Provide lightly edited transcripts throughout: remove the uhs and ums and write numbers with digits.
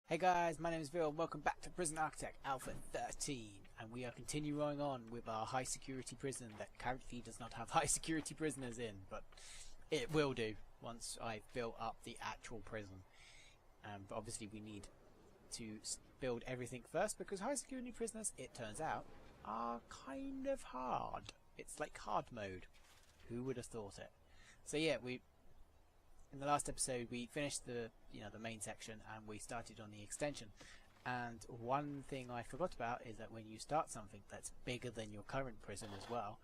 Hey guys, my name is Veio and welcome back to Prison Architect Alpha 13, and we are continuing on with our high security prison that currently does not have high security prisoners in, but it will do once I've built up the actual prison. But obviously we need to build everything first because high security prisoners, it turns out, are kind of hard. It's like hard mode. Who would have thought it? So yeah, in the last episode we finished the main section and we started on the extension, and one thing I forgot about is that when you start something that's bigger than your current prison as well,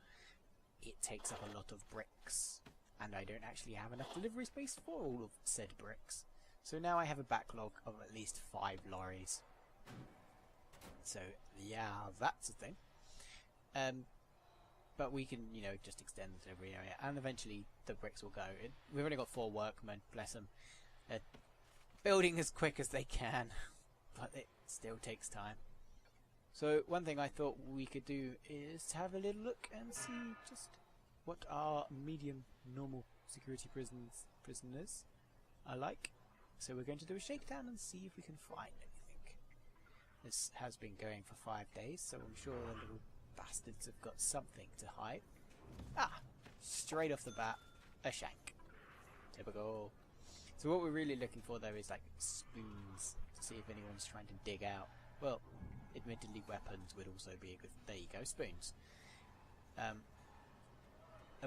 it takes up a lot of bricks, and I don't actually have enough delivery space for all of said bricks. So now I have a backlog of at least 5 lorries. So yeah, that's a thing. But we can, just extend the delivery area, and eventually the bricks will go. We've only got 4 workmen, bless them. They're building as quick as they can, but it still takes time. So one thing I thought we could do is have a little look and see just what our medium normal security prisoners are like. So we're going to do a shakedown and see if we can find anything. This has been going for 5 days, so I'm sure the little bastards have got something to hide. Ah! Straight off the bat, a shank. Typical. So what we're really looking for though is like spoons, to see if anyone's trying to dig out. Well, admittedly weapons would also be a good... There you go, spoons. And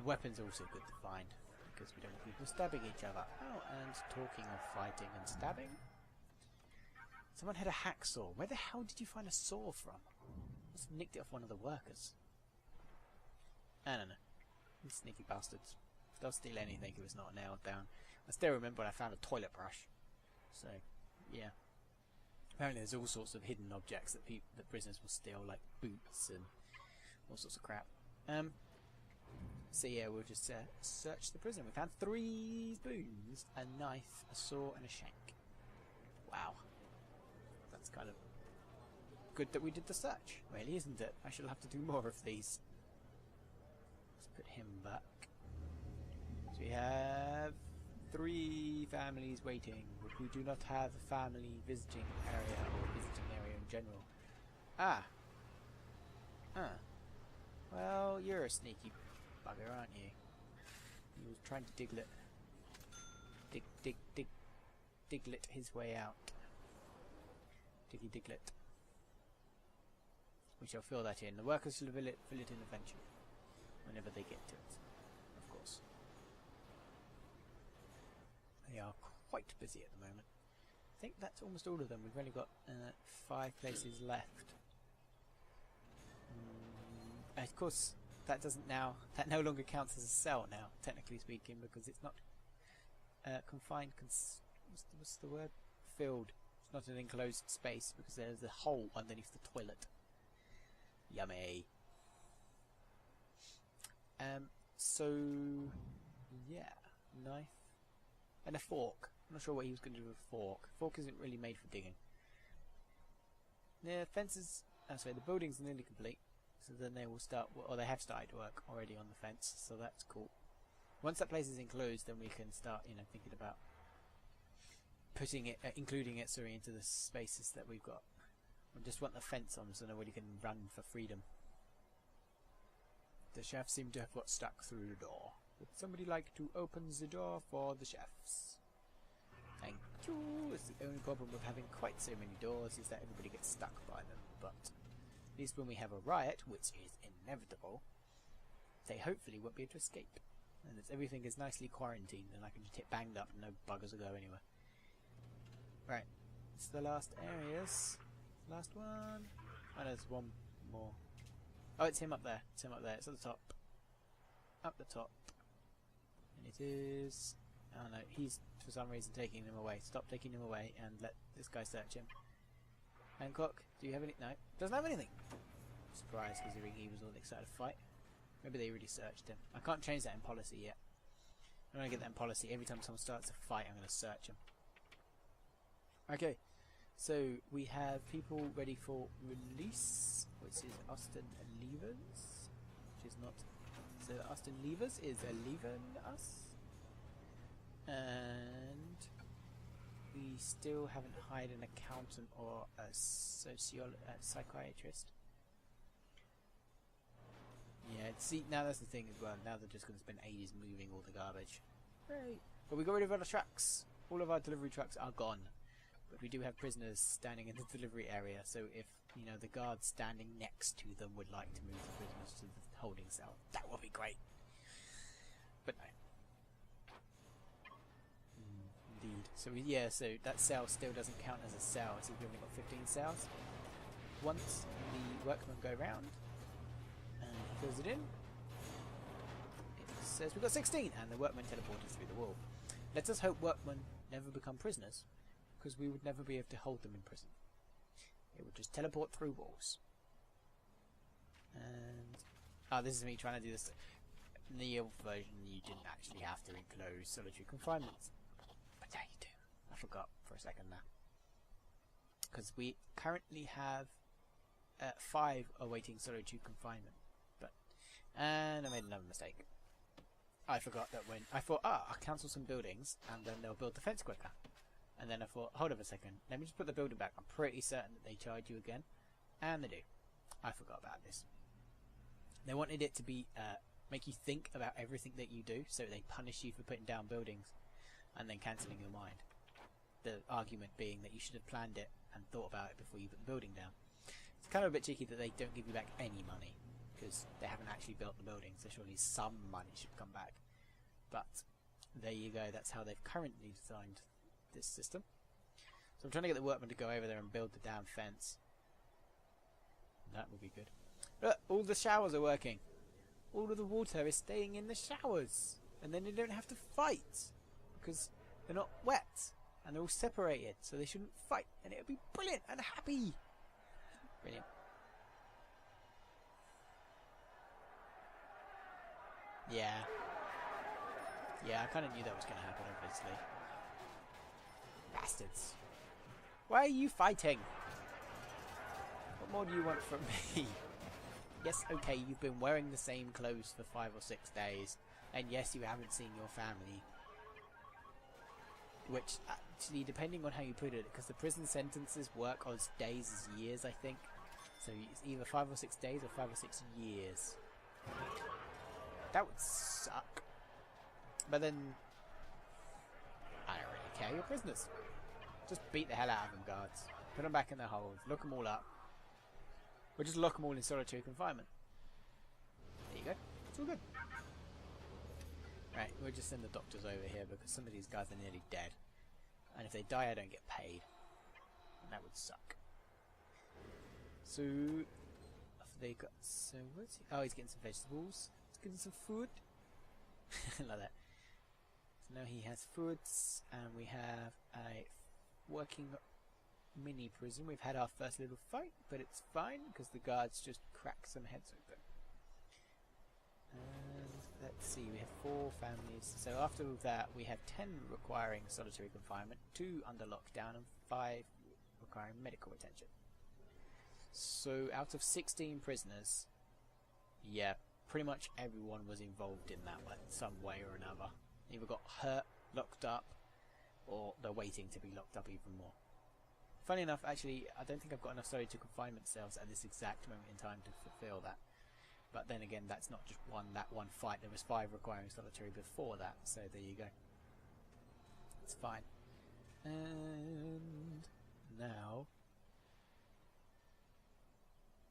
weapons are also good to find, because we don't want people stabbing each other. Oh, and talking of fighting and stabbing, someone had a hacksaw. Where the hell did you find a saw from? Must have nicked it off one of the workers. I don't know. These sneaky bastards. They'll steal anything if it's not nailed down. I still remember when I found a toilet brush. So, yeah. Apparently there's all sorts of hidden objects that prisoners will steal, like boots and all sorts of crap. So yeah, we'll just search the prison. We found 3 spoons, a knife, a saw, and a shank. Wow. That's kind of good that we did the search, really, isn't it? I shall have to do more of these. Let's put him back. So we have 3 families waiting, but we do not have a family visiting area or visiting area in general. Ah! Huh. Well, you're a sneaky bugger, aren't you? He was trying to diglet his way out. Diggy diglet. We shall fill that in. The workers shall fill it in eventually. Whenever they get to it. Of course. They are quite busy at the moment. I think that's almost all of them. We've only got 5 places left. Of course, that no longer counts as a cell now, technically speaking, because it's not confined. What's the word? Filled. It's not an enclosed space because there's a hole underneath the toilet. Yummy. So yeah, knife and a fork. I'm not sure what he was going to do with a fork. Fork isn't really made for digging. The fences. The building's nearly complete. So then they will start, or they have started work already on the fence. So that's cool. Once that place is enclosed, then we can start, thinking about putting it, including it, into the spaces that we've got. I just want the fence on so nobody can run for freedom. The chefs seem to have got stuck through the door. Would somebody like to open the door for the chefs? Thank you. It's the only problem with having quite so many doors is that everybody gets stuck by them. But at least when we have a riot, which is inevitable, they hopefully won't be able to escape. And as everything is nicely quarantined, and I can just hit banged up and no buggers will go anywhere. Right. It's the last areas. Last one. Oh, there's one more. Oh, it's him up there. It's him up there. It's at the top. Up the top. And it is... Oh no, he's for some reason taking him away. Stop taking him away and let this guy search him. Hancock, do you have any... No, doesn't have anything. Surprised because he was all excited to fight. Maybe they already searched him. I can't change that in policy yet. I'm going to get that in policy. Every time someone starts a fight, I'm going to search him. Okay. So we have people ready for release, which is Austin Levers, which is not. So Austin Levers is leaving us, and we still haven't hired an accountant or a psychiatrist. Yeah, see, now that's the thing as well. Now they're just going to spend ages moving all the garbage. Right. But we got rid of all the trucks. All of our delivery trucks are gone. But we do have prisoners standing in the delivery area, so if, you know, the guards standing next to them would like to move the prisoners to the holding cell, that would be great. But no. Indeed. So yeah, so that cell still doesn't count as a cell. So we've only got 15 cells. Once the workmen go round and he fills it in, it says we've got 16, and the workmen teleported through the wall. Let us hope workmen never become prisoners, because we would never be able to hold them in prison. It would just teleport through walls. And this is me trying to do this. In the old version, you didn't actually have to enclose solitary confinement. But yeah, you do. I forgot for a second now. Because we currently have 5 awaiting solitary confinement. And I made another mistake. I forgot that when I thought, I'll cancel some buildings and then they'll build the fence quicker. And then I thought, hold on a second, let me just put the building back. I'm pretty certain that they charge you again. And they do. I forgot about this. They wanted it to be make you think about everything that you do, so they punish you for putting down buildings and then cancelling your mind. The argument being that you should have planned it and thought about it before you put the building down. It's kind of a bit cheeky that they don't give you back any money, because they haven't actually built the building, so surely some money should come back. But there you go, that's how they've currently designed this system. So I'm trying to get the workmen to go over there and build the damn fence. That would be good. Look, all the showers are working. All of the water is staying in the showers, and then they don't have to fight because they're not wet and they're all separated, so they shouldn't fight, and it would be brilliant and happy. Brilliant. Yeah. Yeah, I kind of knew that was going to happen, obviously. Bastards. Why are you fighting? What more do you want from me? Yes, okay, you've been wearing the same clothes for 5 or 6 days. And yes, you haven't seen your family. Which, actually, depending on how you put it, because the prison sentences work on days as years, I think. So it's either 5 or 6 days or 5 or 6 years. That would suck. But then, I don't really care, you're prisoners. Just beat the hell out of them, guards. Put them back in their holes, lock them all up. Or just lock them all in solitary confinement. There you go, it's all good. Right, we'll just send the doctors over here because some of these guys are nearly dead. And if they die, I don't get paid. And that would suck. So, they got, so what's he? Oh, he's getting some vegetables. He's getting some food. Like that. So now he has foods, and we have a working mini prison. We've had our first little fight, but it's fine because the guards just crack some heads open. And let's see, we have 4 families. So after that, we have 10 requiring solitary confinement, 2 under lockdown, and 5 requiring medical attention. So out of 16 prisoners, yeah, pretty much everyone was involved in that one, some way or another. Either got hurt, locked up, or they're waiting to be locked up even more. Funny enough, actually, I don't think I've got enough solitary confinement cells at this exact moment in time to fulfill that. But then again, that's not just that one fight. There was 5 requiring solitary before that, so there you go. It's fine. And now,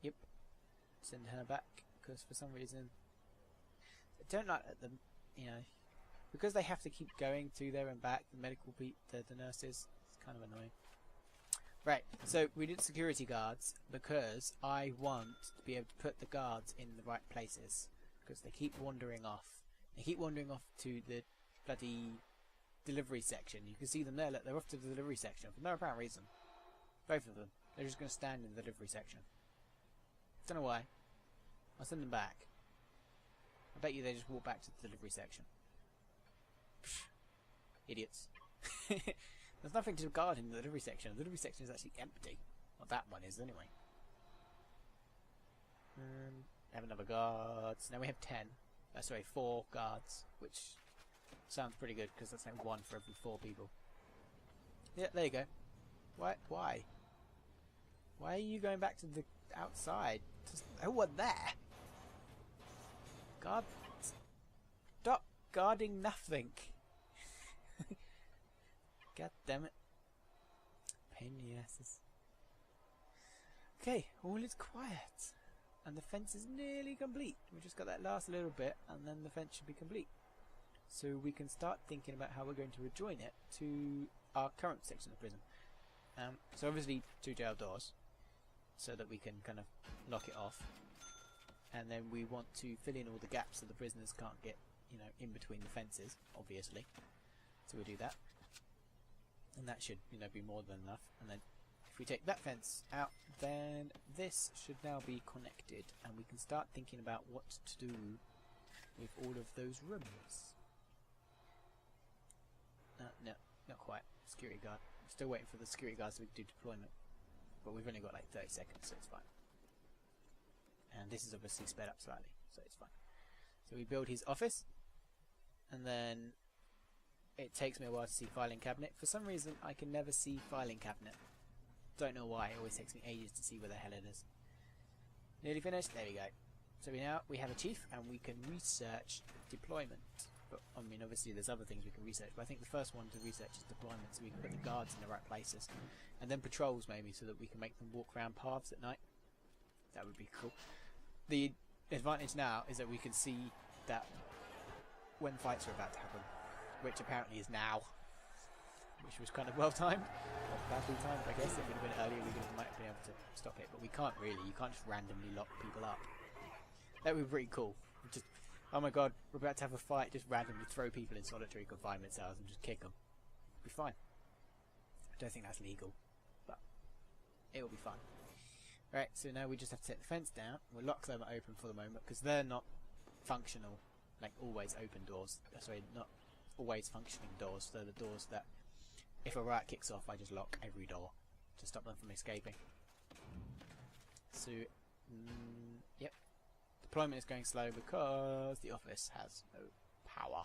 yep, send her back because for some reason I don't like them. You know, because they have to keep going to there and back. The medical the nurses. It's kind of annoying. Right, so we did security guards because I want to be able to put the guards in the right places because they keep wandering off. They keep wandering off to the bloody delivery section. You can see them there. Look, they're off to the delivery section for no apparent reason. Both of them. They're just going to stand in the delivery section. Don't know why. I'll send them back. I bet you they just walk back to the delivery section. Psh, idiots. There's nothing to guard in the delivery section. The delivery section is actually empty. Well, that one is anyway. Have another guards. Now we have 10. Sorry, 4 guards, which sounds pretty good because that's like 1 for every 4 people. Yeah, there you go. Why? Why are you going back to the outside? Just, oh, what there? Guard. Stop guarding nothing. God damn it. Pain in the asses. Okay, all is quiet. And the fence is nearly complete. We just got that last little bit and then the fence should be complete. So we can start thinking about how we're going to rejoin it to our current section of prison. So obviously 2 jail doors, so that we can kind of lock it off. And then we want to fill in all the gaps so the prisoners can't get, you know, in between the fences, obviously. So we'll do that. And that should, you know, be more than enough. And then if we take that fence out, then this should now be connected, and we can start thinking about what to do with all of those rooms. No, not quite. Security guard. I'm still waiting for the security guards so we can do deployment. But we've only got like 30 seconds, so it's fine. And this is obviously sped up slightly, so it's fine. So we build his office, and then it takes me a while to see filing cabinet. For some reason, I can never see filing cabinet. Don't know why. It always takes me ages to see where the hell it is. Nearly finished. There we go. So we have a chief, and we can research deployment. But I mean, obviously, there's other things we can research. But I think the first one to research is deployment, so we can put the guards in the right places, and then patrols maybe, so that we can make them walk around paths at night. That would be cool. The advantage now is that we can see that when fights are about to happen, which apparently is now, which was kind of well timed, or badly timed, I guess. If it had been earlier, we might have been able to stop it, but we can't really. You can't just randomly lock people up. That would be pretty cool. Just, oh my god, we're about to have a fight. Just randomly throw people in solitary confinement cells and just kick them. It'll be fine. I don't think that's legal, but it will be fun. Right, so now we just have to take the fence down. We'll lock them open for the moment because they're not functional, like always open doors. Sorry, not always functioning doors. They're the doors that, if a riot kicks off, I just lock every door to stop them from escaping. So, yep. Deployment is going slow because the office has no power.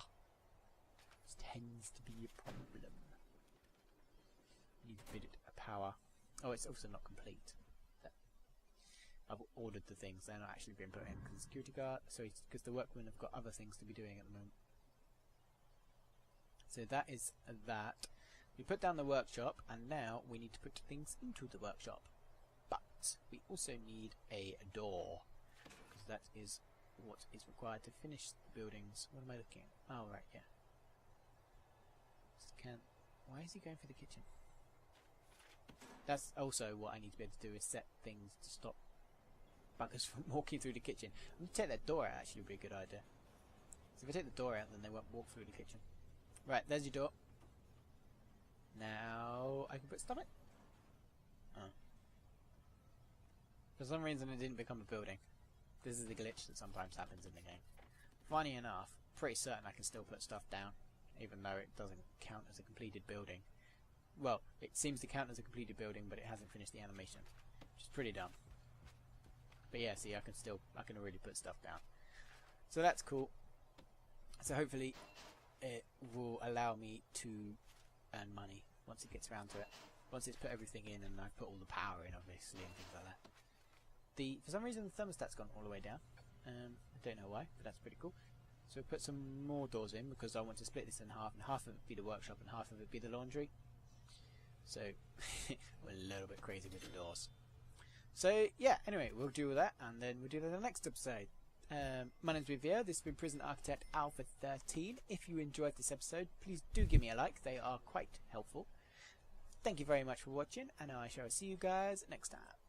This tends to be a problem. Need a bit of power. Oh, it's also not complete. I've ordered the things, they're not actually being put in because the security guard, sorry, because the workmen have got other things to be doing at the moment. So that is that. We put down the workshop, and now we need to put things into the workshop. But we also need a door, because that is what is required to finish the buildings. What am I looking at? Oh, right, yeah. Why is he going for the kitchen? That's also what I need to be able to do, is set things to stop buggers from walking through the kitchen. I'm going to take that door out, actually would be a good idea. So if I take the door out, then they won't walk through the kitchen. Right, there's your door. Now I can put stuff in. Oh. For some reason it didn't become a building. This is the glitch that sometimes happens in the game. Funny enough, pretty certain I can still put stuff down, even though it doesn't count as a completed building. Well, it seems to count as a completed building, but it hasn't finished the animation, which is pretty dumb. But yeah, see, I can already put stuff down. So that's cool. So hopefully it will allow me to earn money once it gets around to it. Once it's put everything in and I've put all the power in, obviously, and things like that. For some reason, the thermostat's gone all the way down. I don't know why, but that's pretty cool. So put some more doors in because I want to split this in half, and half of it be the workshop and half of it be the laundry. So we're a little bit crazy with the doors. So yeah, anyway, we'll do that, and then we'll do that in the next episode. My name's Veio. This has been Prison Architect Alpha 13. If you enjoyed this episode, please do give me a like. They are quite helpful. Thank you very much for watching, and I shall see you guys next time.